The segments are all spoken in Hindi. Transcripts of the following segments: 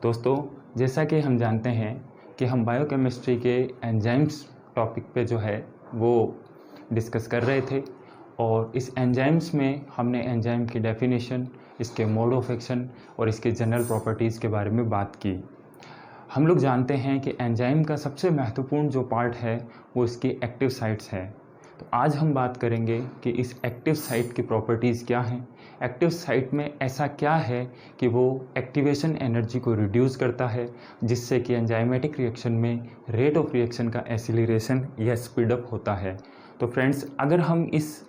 दोस्तों, जैसा कि हम जानते हैं कि हम बायोकेमिस्ट्री के एंजाइम्स टॉपिक पे जो है वो डिस्कस कर रहे थे और इस एंजाइम्स में हमने एंजाइम की डेफिनेशन, इसके मोड ऑफ एक्शन और इसके जनरल प्रॉपर्टीज़ के बारे में बात की। हम लोग जानते हैं कि एंजाइम का सबसे महत्वपूर्ण जो पार्ट है वो इसकी एक्टिव साइट्स है। तो आज हम बात करेंगे कि इस एक्टिव साइट की प्रॉपर्टीज़ क्या हैं, एक्टिव साइट में ऐसा क्या है कि वो एक्टिवेशन एनर्जी को रिड्यूस करता है जिससे कि एंजाइमेटिक रिएक्शन में रेट ऑफ रिएक्शन का एसिलरेशन या स्पीडअप होता है। तो फ्रेंड्स, अगर हम इस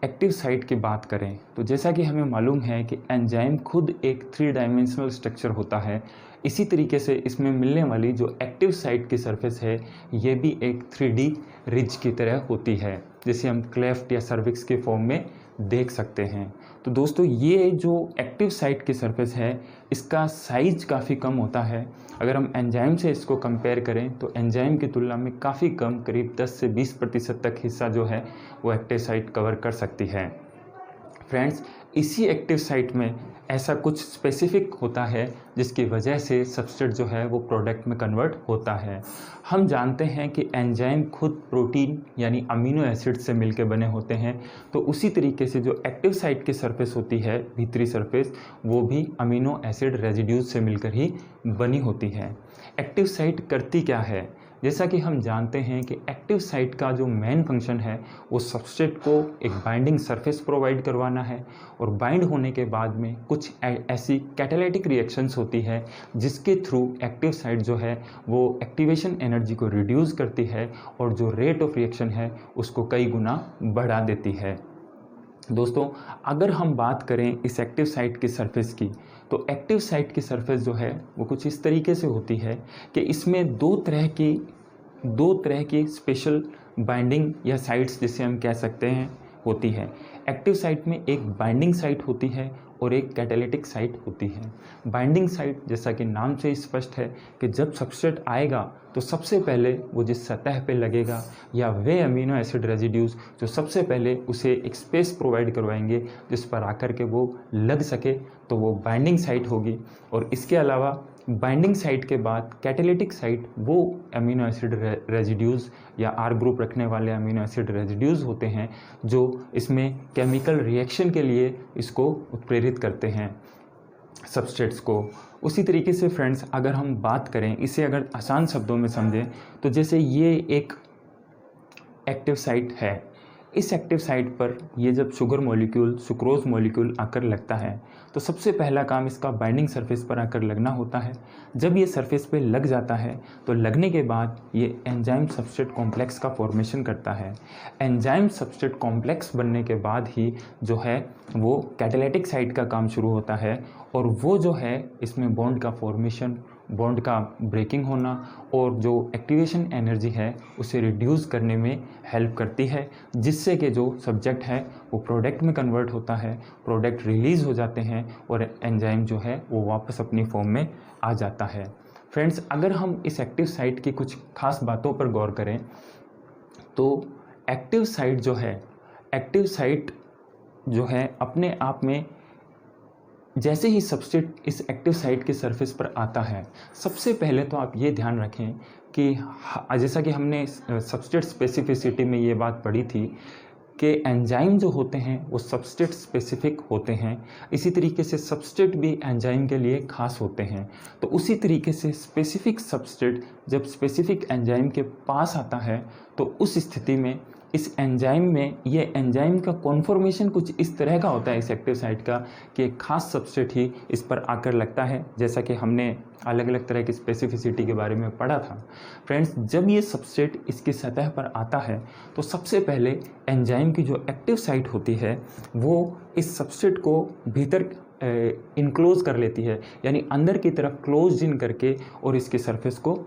एक्टिव साइट की बात करें तो जैसा कि हमें मालूम है कि एंजाइम खुद एक 3 डायमेंशनल स्ट्रक्चर होता है, इसी तरीके से इसमें मिलने वाली जो एक्टिव साइट की सरफेस है ये भी एक 3D रिज की तरह होती है, जिसे हम क्लेफ्ट या सर्विक्स के फॉर्म में देख सकते हैं। तो दोस्तों, ये जो एक्टिव साइट की सरफेस है इसका साइज काफ़ी कम होता है। अगर हम एंजाइम से इसको कंपेयर करें तो एंजाइम की तुलना में काफ़ी कम, करीब 10 से 20% तक हिस्सा जो है वो एक्टिव साइट कवर कर सकती है। फ्रेंड्स, इसी एक्टिव साइट में ऐसा कुछ स्पेसिफिक होता है जिसकी वजह से सबस्ट्रेट जो है वो प्रोडक्ट में कन्वर्ट होता है। हम जानते हैं कि एंजाइम खुद प्रोटीन यानी अमीनो एसिड से मिलकर बने होते हैं, तो उसी तरीके से जो एक्टिव साइट की सरफेस होती है, भीतरी सरफेस, वो भी अमीनो एसिड रेजिड्यूज से मिलकर ही बनी होती है। एक्टिव साइट करती क्या है? जैसा कि हम जानते हैं कि एक्टिव साइट का जो मेन फंक्शन है वो सबस्ट्रेट को एक बाइंडिंग सरफेस प्रोवाइड करवाना है और बाइंड होने के बाद में कुछ ऐसी कैटालिटिक रिएक्शंस होती है जिसके थ्रू एक्टिव साइट जो है वो एक्टिवेशन एनर्जी को रिड्यूस करती है और जो रेट ऑफ रिएक्शन है उसको कई गुना बढ़ा देती है। दोस्तों, अगर हम बात करें इस एक्टिव साइट की सरफेस की, तो एक्टिव साइट की सरफेस जो है वो कुछ इस तरीके से होती है कि इसमें दो तरह की स्पेशल बाइंडिंग या साइट्स जिसे हम कह सकते हैं होती है। एक्टिव साइट में एक बाइंडिंग साइट होती है और एक कैटालिटिक साइट होती है। बाइंडिंग साइट, जैसा कि नाम से स्पष्ट है कि जब सबस्ट्रेट आएगा तो सबसे पहले वो जिस सतह पे लगेगा या वे अमीनो एसिड रेजिड्यूज जो सबसे पहले उसे एक स्पेस प्रोवाइड करवाएंगे जिस पर आकर के वो लग सके, तो वो बाइंडिंग साइट होगी। और इसके अलावा बाइंडिंग साइट के बाद कैटालिटिक साइट वो अमीनो एसिड रेजिड्यूज या आर ग्रुप रखने वाले अमीनो एसिड रेजिड्यूज होते हैं जो इसमें केमिकल रिएक्शन के लिए इसको उत्प्रेरित करते हैं सबस्ट्रेट्स को। उसी तरीके से फ्रेंड्स, अगर हम बात करें, इसे अगर आसान शब्दों में समझें तो जैसे ये एक एक्टिव साइट है, इस एक्टिव साइट पर ये जब शुगर मॉलिक्यूल, सुक्रोज मॉलिक्यूल आकर लगता है तो सबसे पहला काम इसका बाइंडिंग सरफेस पर आकर लगना होता है। जब ये सरफेस पे लग जाता है तो लगने के बाद ये एंजाइम सबस्ट्रेट कॉम्प्लेक्स का फॉर्मेशन करता है। एंजाइम सबस्ट्रेट कॉम्प्लेक्स बनने के बाद ही जो है वो कैटालिटिक साइट का काम शुरू होता है और वो जो है इसमें बॉन्ड का फॉर्मेशन, बॉन्ड का ब्रेकिंग होना और जो एक्टिवेशन एनर्जी है उसे रिड्यूस करने में हेल्प करती है, जिससे कि जो सब्जेक्ट है वो प्रोडक्ट में कन्वर्ट होता है, प्रोडक्ट रिलीज़ हो जाते हैं और एंजाइम जो है वो वापस अपनी फॉर्म में आ जाता है। फ्रेंड्स, अगर हम इस एक्टिव साइट की कुछ खास बातों पर गौर करें तो एक्टिव साइट जो है अपने आप में जैसे ही सबस्ट्रेट इस एक्टिव साइट की सरफेस पर आता है, सबसे पहले तो आप ये ध्यान रखें कि जैसा कि हमने सबस्ट्रेट स्पेसिफिसिटी में ये बात पढ़ी थी कि एंजाइम जो होते हैं वो सबस्ट्रेट स्पेसिफिक होते हैं, इसी तरीके से सबस्ट्रेट भी एंजाइम के लिए खास होते हैं। तो उसी तरीके से स्पेसिफिक सबस्ट्रेट जब स्पेसिफिक एंजाइम के पास आता है तो उस स्थिति में इस एंजाइम में ये एंजाइम का कॉन्फॉर्मेशन कुछ इस तरह का होता है इस एक्टिव साइट का कि एक खास सबस्ट्रेट ही इस पर आकर लगता है, जैसा कि हमने अलग अलग तरह की स्पेसिफिसिटी के बारे में पढ़ा था। फ्रेंड्स, जब ये सबस्ट्रेट इसकी सतह पर आता है तो सबसे पहले एंजाइम की जो एक्टिव साइट होती है वो इस सबस्ट्रेट को भीतर इनक्लोज कर लेती है, यानी अंदर की तरफ क्लोज इन करके और इसकी सरफेस को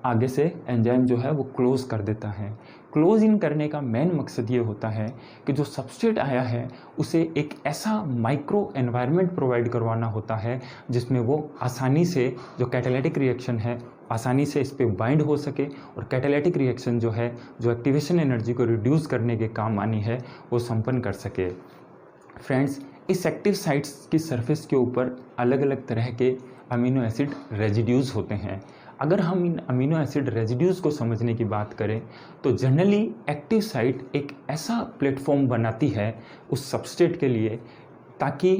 आगे से एंजाइम जो है वो क्लोज कर देता है। क्लोज इन करने का मेन मकसद ये होता है कि जो सबस्ट्रेट आया है उसे एक ऐसा माइक्रो एनवायरनमेंट प्रोवाइड करवाना होता है जिसमें वो आसानी से जो कैटालिटिक रिएक्शन है आसानी से इस पर बाइंड हो सके और कैटालिटिक रिएक्शन जो है जो एक्टिवेशन एनर्जी को रिड्यूस करने के काम आनी है वो संपन्न कर सके। फ्रेंड्स, इस एक्टिव साइट्स की सरफेस के ऊपर अलग अलग तरह के अमीनो एसिड रेजिड्यूज़ होते हैं। अगर हम इन अमीनो एसिड रेजिड्यूज़ को समझने की बात करें तो जनरली एक्टिव साइट एक ऐसा प्लेटफॉर्म बनाती है उस सबस्ट्रेट के लिए, ताकि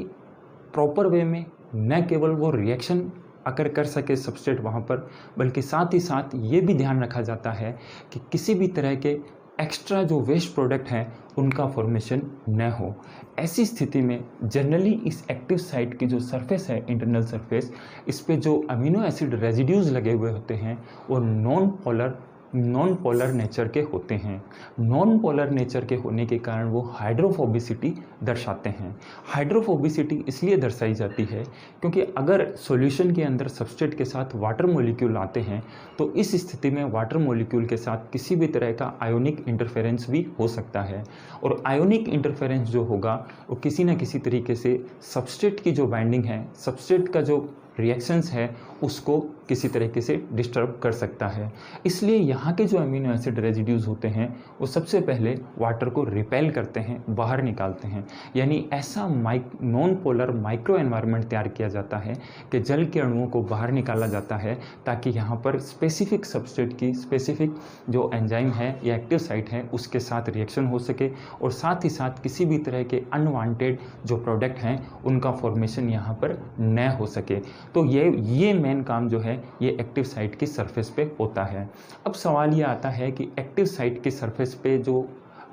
प्रॉपर वे में न केवल वो रिएक्शन अगर कर सके सबस्ट्रेट वहाँ पर, बल्कि साथ ही साथ ये भी ध्यान रखा जाता है कि किसी भी तरह के एक्स्ट्रा जो वेस्ट प्रोडक्ट हैं उनका फॉर्मेशन न हो। ऐसी स्थिति में जनरली इस एक्टिव साइट की जो सरफेस है, इंटरनल सरफेस, इस पे जो अमीनो एसिड रेजिड्यूज़ लगे हुए होते हैं वो नॉन पोलर नेचर के होते हैं। नॉन पोलर नेचर के होने के कारण वो हाइड्रोफोबिसिटी दर्शाते हैं। हाइड्रोफोबिसिटी इसलिए दर्शाई जाती है क्योंकि अगर सॉल्यूशन के अंदर सबस्ट्रेट के साथ वाटर मॉलिक्यूल आते हैं तो इस स्थिति में वाटर मॉलिक्यूल के साथ किसी भी तरह का आयोनिक इंटरफेरेंस भी हो सकता है, और आयोनिक इंटरफेरेंस जो होगा वो किसी न किसी तरीके से सबस्ट्रेट की जो बाइंडिंग है, सबस्ट्रेट का जो रिएक्शंस है उसको किसी तरीके से डिस्टर्ब कर सकता है। इसलिए यहाँ के जो अमीनो एसिड रेजिड्यूज़ होते हैं वो सबसे पहले वाटर को रिपेल करते हैं, बाहर निकालते हैं। यानी ऐसा नॉन पोलर माइक्रो एनवायरनमेंट तैयार किया जाता है कि जल के अणुओं को बाहर निकाला जाता है, ताकि यहाँ पर स्पेसिफिक सबस्ट्रेट की स्पेसिफिक जो एंजाइम है या एक्टिव साइट है उसके साथ रिएक्शन हो सके, और साथ ही साथ किसी भी तरह के अनवांटेड जो प्रोडक्ट हैं उनका फॉर्मेशन यहाँ पर न हो सके। तो ये मेन काम जो है ये एक्टिव साइट की सरफेस पे होता है। अब सवाल ये आता है कि एक्टिव साइट की सरफेस पे जो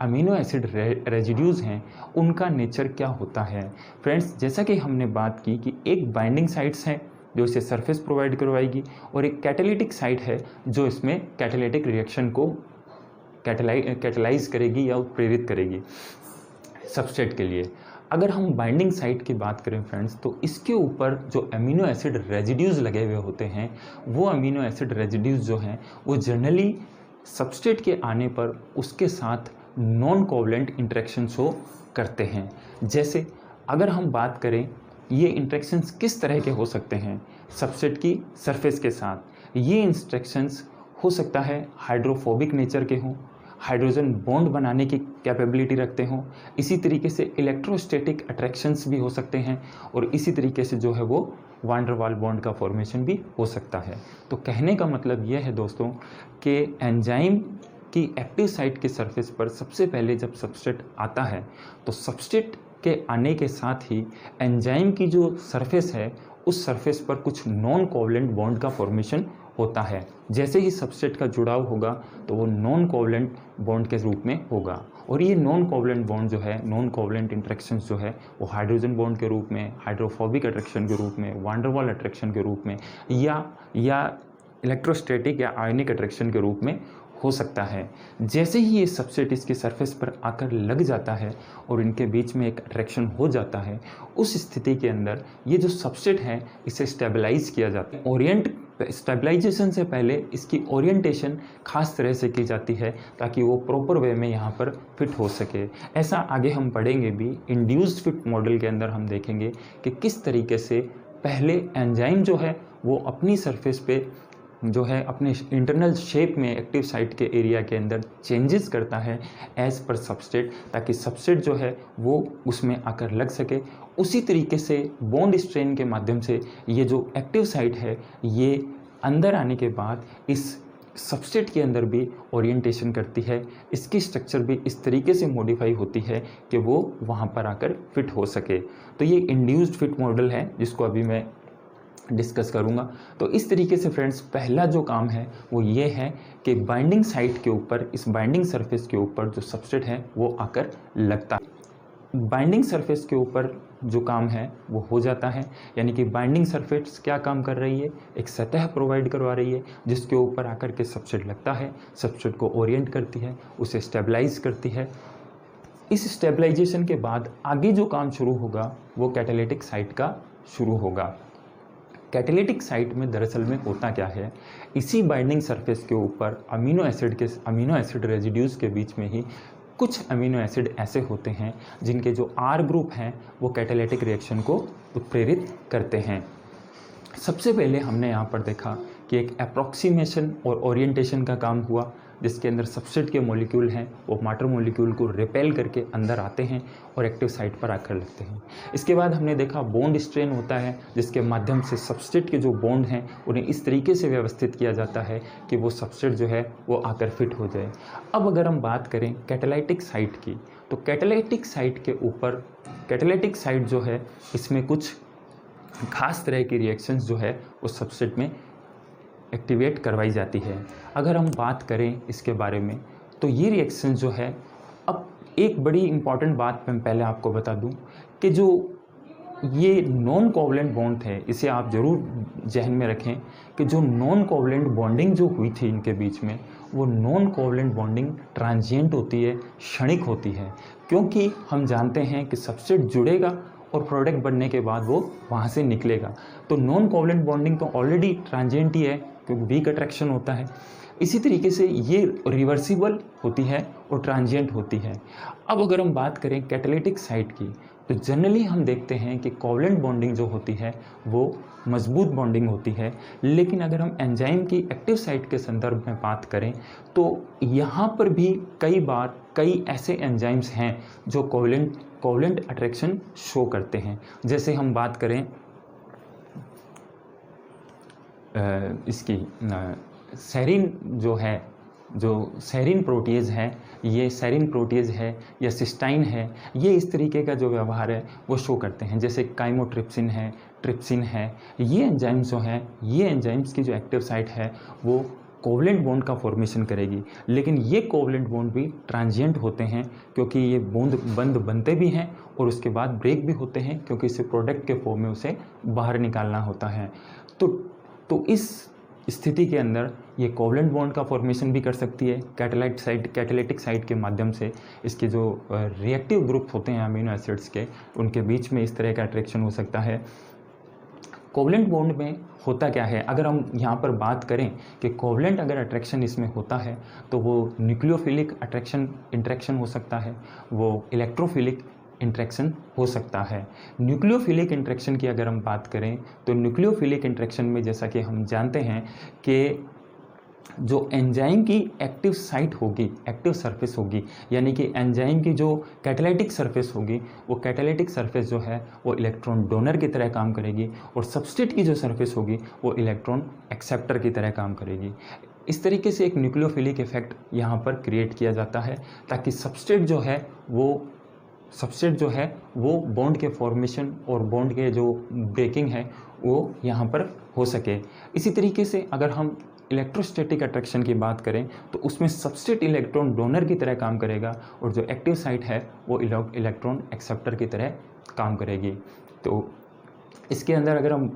अमीनो एसिड रेजिड्यूज़ हैं उनका नेचर क्या होता है। फ्रेंड्स, जैसा कि हमने बात की कि एक बाइंडिंग साइट्स है जो इसे सरफेस प्रोवाइड करवाएगी, और एक कैटालिटिक साइट है जो इसमें कैटालिटिक रिएक्शन को कैटलाइज करेगी या प्रेरित करेगी सबस्ट्रेट के लिए। अगर हम बाइंडिंग साइट की बात करें फ्रेंड्स, तो इसके ऊपर जो अमीनो एसिड रेजिड्यूज़ लगे हुए होते हैं वो अमीनो एसिड रेजिड्यूज़ जो हैं वो जनरली सबस्ट्रेट के आने पर उसके साथ नॉन कोवलेंट इंटरेक्शन शो करते हैं। जैसे अगर हम बात करें ये इंटरेक्शंस किस तरह के हो सकते हैं सबस्ट्रेट की सरफेस के साथ, ये इंटरेक्शंस हो सकता है हाइड्रोफोबिक नेचर के हों, हाइड्रोजन बॉन्ड बनाने की कैपेबिलिटी रखते हों, इसी तरीके से इलेक्ट्रोस्टैटिक अट्रैक्शंस भी हो सकते हैं, और इसी तरीके से जो है वो वान डेर वाल बॉन्ड का फॉर्मेशन भी हो सकता है। तो कहने का मतलब यह है दोस्तों कि एंजाइम की एक्टिव साइट के सरफेस पर सबसे पहले जब सबस्ट्रेट आता है तो सबस्ट्रेट के आने के साथ ही एंजाइम की जो सरफेस है उस सरफेस पर कुछ नॉन कोवलेंट बॉन्ड का फॉर्मेशन होता है। जैसे ही सबस्ट्रेट का जुड़ाव होगा तो वो नॉन कोवलेंट बॉन्ड के रूप में होगा, और ये नॉन कोवलेंट बॉन्ड जो है, नॉन कोवलेंट इंटरेक्शंस जो है वो हाइड्रोजन बॉन्ड के रूप में, हाइड्रोफोबिक अट्रैक्शन के रूप में, वान डेर वाल अट्रैक्शन के रूप में, या इलेक्ट्रोस्टैटिक या आयनिक अट्रैक्शन के रूप में हो सकता है। जैसे ही ये सबस्ट्रेट इसकी सरफेस पर आकर लग जाता है और इनके बीच में एक अट्रैक्शन हो जाता है, उस स्थिति के अंदर ये जो सबस्ट्रेट है इसे स्टेबलाइज किया जाता है। स्टेबलाइजेशन से पहले इसकी ओरिएंटेशन खास तरह से की जाती है ताकि वो प्रॉपर वे में यहाँ पर फिट हो सके। ऐसा आगे हम पढ़ेंगे भी, इंड्यूस्ड फिट मॉडल के अंदर हम देखेंगे कि किस तरीके से पहले एंजाइम जो है वो अपनी सरफेस पे जो है अपने इंटरनल शेप में एक्टिव साइट के एरिया के अंदर चेंजेस करता है एज पर सबस्ट्रेट, ताकि सबस्ट्रेट जो है वो उसमें आकर लग सके। उसी तरीके से बॉन्ड स्ट्रेन के माध्यम से ये जो एक्टिव साइट है ये अंदर आने के बाद इस सबस्ट्रेट के अंदर भी ओरिएंटेशन करती है, इसकी स्ट्रक्चर भी इस तरीके से मॉडिफाई होती है कि वो वहाँ पर आकर फिट हो सके। तो ये इंड्यूस्ड फिट मॉडल है जिसको अभी मैं डिस्कस करूंगा। तो इस तरीके से फ्रेंड्स पहला जो काम है वो ये है कि बाइंडिंग साइट के ऊपर, इस बाइंडिंग सरफेस के ऊपर जो सबस्ट्रेट है वो आकर लगता है। बाइंडिंग सरफेस के ऊपर जो काम है वो हो जाता है, यानी कि बाइंडिंग सरफेस क्या काम कर रही है, एक सतह प्रोवाइड करवा रही है जिसके ऊपर आकर के सबस्ट्रेट लगता है, सबस्ट्रेट को ओरिएंट करती है, उसे स्टेबलाइज करती है। इस स्टेबलाइजेशन के बाद आगे जो काम शुरू होगा वो कैटालिटिक साइट का शुरू होगा। कैटालिटिक साइट में दरअसल में होता क्या है, इसी बाइंडिंग सरफेस के ऊपर अमीनो एसिड रेजिड्यूज़ के बीच में ही कुछ अमीनो एसिड ऐसे होते हैं जिनके जो R ग्रुप हैं वो कैटालिटिक रिएक्शन को उत्प्रेरित करते हैं। सबसे पहले हमने यहाँ पर देखा कि एक अप्रॉक्सीमेशन और ओरिएंटेशन का काम हुआ जिसके अंदर सबस्ट्रेट के मॉलिक्यूल हैं वो वाटर मॉलिक्यूल को रिपेल करके अंदर आते हैं और एक्टिव साइट पर आकर लगते हैं। इसके बाद हमने देखा बॉन्ड स्ट्रेन होता है, जिसके माध्यम से सबस्ट्रेट के जो बॉन्ड हैं उन्हें इस तरीके से व्यवस्थित किया जाता है कि वो सबस्ट्रेट जो है वो आकर फिट हो जाए। अब अगर हम बात करें कैटालाइटिक साइट की, तो कैटालाइटिक साइट के ऊपर कैटालाइटिक साइट जो है इसमें कुछ खास तरह की रिएक्शंस जो है उस सबस्ट्रेट में एक्टिवेट करवाई जाती है। अगर हम बात करें इसके बारे में तो ये रिएक्शन जो है, अब एक बड़ी इंपॉर्टेंट बात मैं पहले आपको बता दूं कि जो ये नॉन कोवलेंट बॉन्ड थे, इसे आप ज़रूर जहन में रखें कि जो नॉन कोवलेंट बॉन्डिंग जो हुई थी इनके बीच में, वो नॉन कोवलेंट बॉन्डिंग ट्रांजिएंट होती है, क्षणिक होती है, क्योंकि हम जानते हैं कि सबस्ट्रेट जुड़ेगा और प्रोडक्ट बनने के बाद वो वहाँ से निकलेगा। तो नॉन कोवलेंट बॉन्डिंग तो ऑलरेडी ट्रांजिएंट ही है क्योंकि वीक अट्रैक्शन होता है। इसी तरीके से ये रिवर्सिबल होती है और ट्रांजिएंट होती है। अब अगर हम बात करें कैटालिटिक साइट की, तो जनरली हम देखते हैं कि कोवलेंट बॉन्डिंग जो होती है वो मजबूत बॉन्डिंग होती है, लेकिन अगर हम एंजाइम की एक्टिव साइट के संदर्भ में बात करें तो यहाँ पर भी कई बार कई ऐसे एंजाइम्स हैं जो कोवलेंट अट्रैक्शन शो करते हैं। जैसे हम बात करें इसकी सेरिन जो है, जो सेरिन प्रोटीज है, ये सेरिन प्रोटीज है या सिस्टाइन है, ये इस तरीके का जो व्यवहार है वो शो करते हैं। जैसे काइमोट्रिप्सिन है, ट्रिप्सिन है, ये एंजाइम्स जो हैं, ये एंजाइम्स की जो एक्टिव साइट है वो कोवलेंट बॉन्ड का फॉर्मेशन करेगी, लेकिन ये कोवलेंट बॉन्ड भी ट्रांजिएंट होते हैं क्योंकि ये बंद बनते भी हैं और उसके बाद ब्रेक भी होते हैं क्योंकि इसे प्रोडक्ट के फॉर्म में उसे बाहर निकालना होता है। तो इस स्थिति के अंदर ये कोवलेंट बॉन्ड का फॉर्मेशन भी कर सकती है कैटालिटिक साइट के माध्यम से। इसके जो रिएक्टिव ग्रुप होते हैं अमीनो एसिड्स के, उनके बीच में इस तरह का अट्रैक्शन हो सकता है। कोवलेंट बॉन्ड में होता क्या है, अगर हम यहाँ पर बात करें कि कोवलेंट अगर अट्रैक्शन इसमें होता है तो वो न्यूक्लियोफिलिक इंट्रैक्शन हो सकता है, वो इलेक्ट्रोफिलिक इंट्रैक्शन हो सकता है। न्यूक्लियोफिलिक इंट्रैक्शन की अगर हम बात करें तो न्यूक्लियोफिलिक इंट्रैक्शन में जैसा कि हम जानते हैं कि जो एंजाइम की एक्टिव साइट होगी, एक्टिव सरफेस होगी, यानी कि एंजाइम की जो कैटालिटिक सरफेस होगी, वो कैटालिटिक सरफेस जो है वो इलेक्ट्रॉन डोनर की तरह काम करेगी और सबस्ट्रेट की जो सरफेस होगी वो इलेक्ट्रॉन एक्सेप्टर की तरह काम करेगी। इस तरीके से एक न्यूक्लियोफिलिक इफेक्ट यहाँ पर क्रिएट किया जाता है ताकि सबस्ट्रेट जो है वो बॉन्ड के फॉर्मेशन और बॉन्ड के जो ब्रेकिंग है वो यहाँ पर हो सके। इसी तरीके से अगर हम इलेक्ट्रोस्टैटिक अट्रैक्शन की बात करें तो उसमें सबस्ट्रेट इलेक्ट्रॉन डोनर की तरह काम करेगा और जो एक्टिव साइट है वो इलेक्ट्रॉन एक्सेप्टर की तरह काम करेगी। तो इसके अंदर अगर हम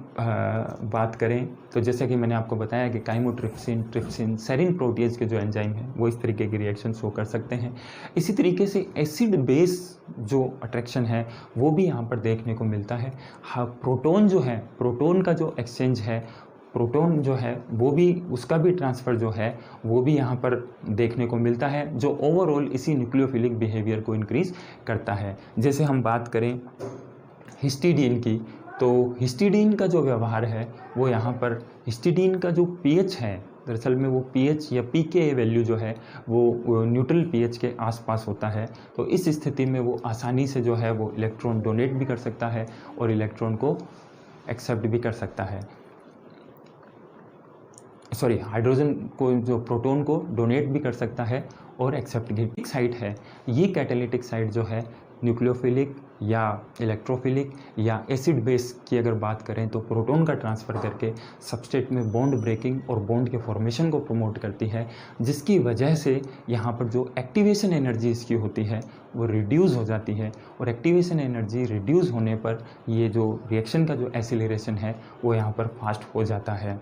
बात करें तो जैसे कि मैंने आपको बताया कि काइमोट्रिप्सिन, ट्रिप्सिन, सेरिन प्रोटीज के जो एंजाइम हैं वो इस तरीके की रिएक्शन शो कर सकते हैं। इसी तरीके से एसिड बेस जो अट्रैक्शन है वो भी यहाँ पर देखने को मिलता है। हाँ, प्रोटोन का जो एक्सचेंज है, प्रोटॉन जो है वो भी, उसका भी ट्रांसफ़र जो है वो भी यहाँ पर देखने को मिलता है, जो ओवरऑल इसी न्यूक्लियोफिलिक बिहेवियर को इंक्रीज़ करता है। जैसे हम बात करें हिस्टिडीन की, तो हिस्टिडीन का जो व्यवहार है वो यहाँ पर, हिस्टिडीन का जो पीएच है, दरअसल में वो पीएच या पीके वैल्यू जो है वो न्यूट्रल पीएच के आसपास होता है। तो इस स्थिति में वो आसानी से जो है वो इलेक्ट्रॉन डोनेट भी कर सकता है और इलेक्ट्रॉन को एक्सेप्ट भी कर सकता है, हाइड्रोजन को, जो प्रोटॉन को डोनेट भी कर सकता है और एक्सेप्ट भी। साइट है, ये कैटालिटिक साइट जो है न्यूक्लियोफिलिक या इलेक्ट्रोफिलिक या एसिड बेस की अगर बात करें तो प्रोटॉन का ट्रांसफ़र करके सबस्ट्रेट में बॉन्ड ब्रेकिंग और बॉन्ड के फॉर्मेशन को प्रमोट करती है, जिसकी वजह से यहाँ पर जो एक्टिवेशन एनर्जी इसकी होती है वो रिड्यूस हो जाती है। और एक्टिवेशन एनर्जी रिड्यूस होने पर ये जो रिएक्शन का जो एक्सीलरेशन है वो यहाँ पर फास्ट हो जाता है।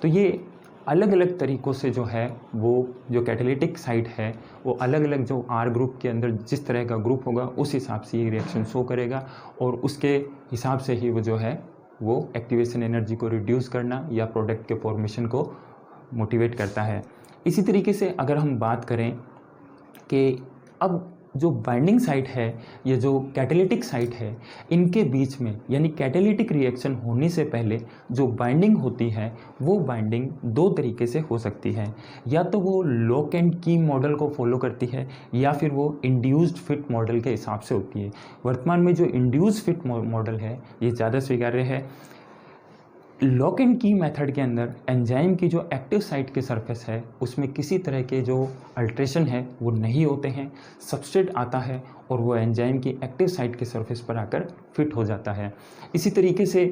तो ये अलग अलग तरीक़ों से जो है वो जो कैटालिटिक साइट है वो अलग अलग जो आर ग्रुप के अंदर जिस तरह का ग्रुप होगा उस हिसाब से ये रिएक्शन शो करेगा और उसके हिसाब से ही वो जो है वो एक्टिवेशन एनर्जी को रिड्यूस करना या प्रोडक्ट के फॉर्मेशन को मोटिवेट करता है। इसी तरीके से अगर हम बात करें कि अब जो बाइंडिंग साइट है, ये जो कैटालिटिक साइट है, इनके बीच में यानी कैटालिटिक रिएक्शन होने से पहले जो बाइंडिंग होती है वो बाइंडिंग दो तरीके से हो सकती है। या तो वो लॉक एंड की मॉडल को फॉलो करती है या फिर वो इंड्यूस्ड फिट मॉडल के हिसाब से होती है। वर्तमान में जो इंड्यूस्ड फिट मॉडल है ये ज़्यादा स्वीकार्य है। लॉक एंड की मेथड के अंदर एंजाइम की जो एक्टिव साइट के सरफेस है उसमें किसी तरह के जो अल्ट्रेशन है वो नहीं होते हैं। सबस्ट्रेट आता है और वो एंजाइम की एक्टिव साइट के सरफेस पर आकर फिट हो जाता है। इसी तरीके से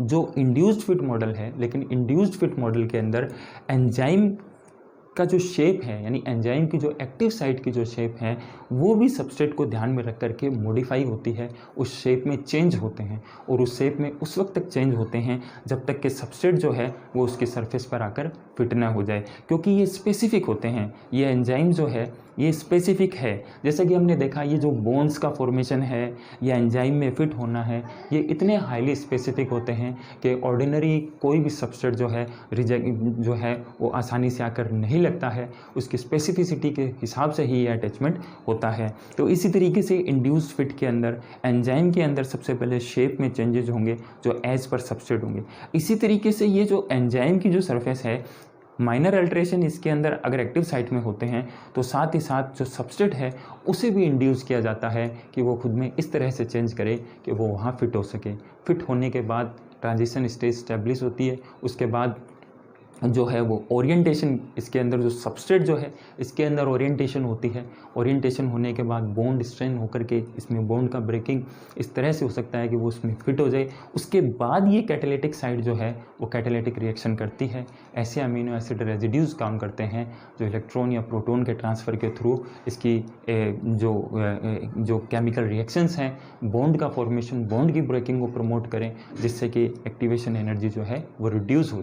जो इंड्यूस्ड फिट मॉडल है, लेकिन इंड्यूस्ड फिट मॉडल के अंदर एंजाइम का जो शेप है यानी एंजाइम की जो एक्टिव साइट की जो शेप है वो भी सबस्ट्रेट को ध्यान में रख करके मॉडिफाई होती है, उस शेप में चेंज होते हैं और उस शेप में उस वक्त तक चेंज होते हैं जब तक कि सबस्ट्रेट जो है वो उसके सरफेस पर आकर फिट ना हो जाए, क्योंकि ये स्पेसिफिक होते हैं। ये एंजाइम जो है ये स्पेसिफिक है। जैसे कि हमने देखा ये जो बोन्स का फॉर्मेशन है या एंजाइम में फिट होना है ये इतने हाईली स्पेसिफिक होते हैं कि ऑर्डिनरी कोई भी सबस्ट्रेट जो है रिजेक्ट जो है वो आसानी से आकर नहीं लगता है, उसकी स्पेसिफिसिटी के हिसाब से ही ये अटैचमेंट होता है। तो इसी तरीके से इंड्यूस्ड फिट के अंदर एंजाइम के अंदर सबसे पहले शेप में चेंजेस होंगे जो एज पर सबस्ट्रेट होंगे। इसी तरीके से ये जो एंजाइम की जो सरफेस है माइनर अल्ट्रेशन इसके अंदर अगर एक्टिव साइट में होते हैं तो साथ ही साथ जो सबस्ट्रेट है उसे भी इंड्यूस किया जाता है कि वो खुद में इस तरह से चेंज करे कि वो वहाँ फिट हो सके। फिट होने के बाद ट्रांजिशन स्टेज स्टेब्लिश होती है। उसके बाद जो है वो ओरिएंटेशन, इसके अंदर जो सबस्ट्रेट जो है इसके अंदर ओरिएंटेशन होती है। ओरिएंटेशन होने के बाद बॉन्ड स्ट्रेन होकर के इसमें बॉन्ड का ब्रेकिंग इस तरह से हो सकता है कि वो उसमें फिट हो जाए। उसके बाद ये कैटालिटिक साइट जो है वो कैटालिटिक रिएक्शन करती है। ऐसे अमीनो एसिड रेजिड्यूज काम करते हैं जो इलेक्ट्रॉन या प्रोटॉन के ट्रांसफ़र के थ्रू इसकी जो केमिकल रिएक्शंस हैं बॉन्ड का फॉर्मेशन, बॉन्ड की ब्रेकिंग को प्रमोट करें जिससे कि एक्टिवेशन एनर्जी जो है वो रिड्यूस हो।